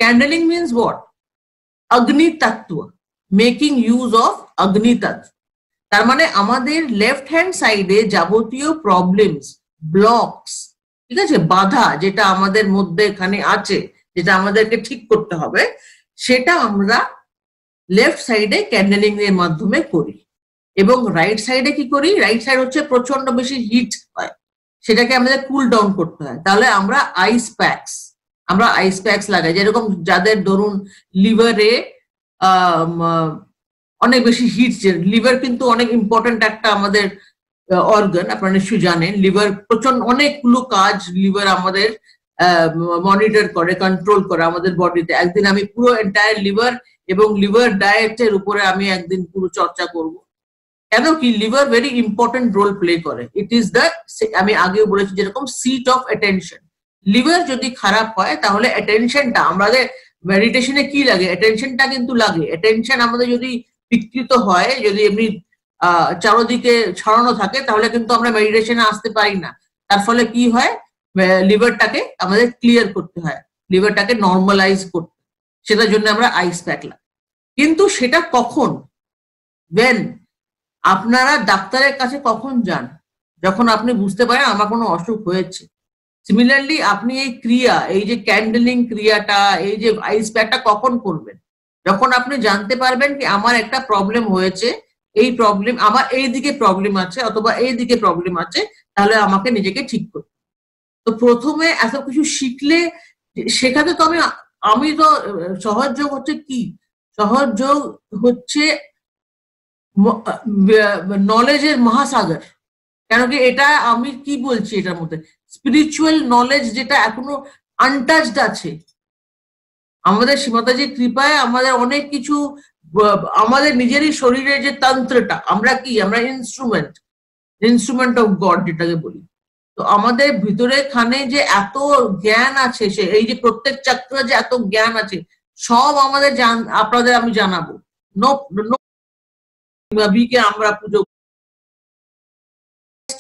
Candling means what? অগ্নি তত্ত্ব, making use of অগ্নি তত্ত্ব। তার মানে আমাদের লেফট হ্যান্ড সাইডে যাবতীয় প্রবলেমস, ব্লকস, ঠিক আছে, বাধা যেটা আমাদের মধ্যে এখানে আছে, যেটা আমাদেরকে ঠিক করতে হবে, সেটা আমরা লেফট সাইডে ক্যান্ডেলিং এর মাধ্যমে করি। এবং রাইট সাইডে কি করি? রাইট সাইড হচ্ছে প্রচন্ড বেশি হিট হয়, সেটাকে আমাদের কুল ডাউন করতে হয়। তাহলে আমরা আইস প্যাকস লাগাই। যেরকম যাদের ধরুন লিভারে অনেক বেশি হিট, লিভার কিন্তু অনেক ইম্পর্টেন্ট একটা আমাদের অর্গান, আপনারা নিশ্চয়ই জানেন। লিভার প্রচন্ড অনেকগুলো কাজ লিভার আমাদের মনিটর করে, কন্ট্রোল করে আমাদের বডিতে। একদিন আমি পুরো এন্টায়ার লিভার এবং লিভার ডায়েটের উপরে আমি একদিন পুরো চর্চা করব। কেন কি? Liver very important role play করে। ইট ইজ দ্য, আমি আগেও বলেছি যেরকম সিট অফ অ্যাটেনশন। লিভার যদি খারাপ হয় তাহলে অ্যাটেনশনটা, আমাদের মেডিটেশনে কি লাগে? অ্যাটেনশনটা কিন্তু লাগে। অ্যাটেনশন আমাদের যদি বিকৃত হয়, যদি এমনি চারোদিকে ছড়ানো থাকে, তাহলে কিন্তু আমরা মেডিটেশনে আসতে পারি না। তার ফলে কি হয়? লিভারটাকে আমাদের ক্লিয়ার করতে হয়, লিভারটাকে নর্মালাইজ করতে, সেটার জন্য আমরা আইস প্যাক লাগে। কিন্তু সেটা কখন? ওয়েন আপনারা ডাক্তারের কাছে কখন যান? যখন আপনি বুঝতে পারেন আমার কোনো অসুখ হয়েছে। সিমিলারলি আপনি এই ক্রিয়া, এই যে ক্যান্ডেলিং ক্রিয়াটা, এই যে আইস প্যাকটা কখন করবেন? যখন আপনি জানতে পারবেন কি আমার একটা প্রবলেম হয়েছে, এই প্রবলেম আমার এই দিকে প্রবলেম আছে অথবা এই দিকে প্রবলেম আছে, তাহলে আমাকে নিজেকে ঠিক করতে। তো প্রথমে এত কিছু শিখলে, শেখাতে তো আমি তো সহজ যোগ হচ্ছে কি? সহজ যোগ হচ্ছে নলেজের মহাসাগর। কেন কি? এটা আমি কি বলছি, এটার মধ্যে স্পিরিচুয়াল নলেজ যেটা এখনো আনটাচড আছে। আমাদের মাতাজির কৃপায় আমাদের অনেক কিছু, আমাদের নিজেরই শরীরের যে তন্ত্রটা, আমরা কি, আমরা ইনস্ট্রুমেন্ট অফ গড যেটাকে বলি। তো আমাদের ভিতরে খানে যে এত জ্ঞান আছে, সে এই যে প্রত্যেক চক্রে যে এত জ্ঞান আছে, সব আমাদের আপনাদের আমি জানাবো। কে আমরা পুজো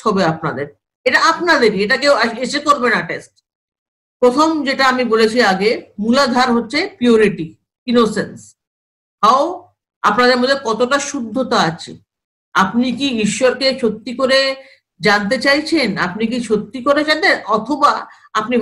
হবে আপনাদের, এটা আপনাদেরই, এটা কেউ এসে করবে না টেস্ট। প্রথম যেটা আমি বলেছি আগে, মূলাধার হচ্ছে পিউরিটি, ইনোসেন্স। হাও আপনাদের মধ্যে কতটা শুদ্ধতা আছে? আপনি কি ঈশ্বরকে সত্যি করে জানতে চাইছেন? আপনি কি সত্যি করে জানতেন? অথবা আপনি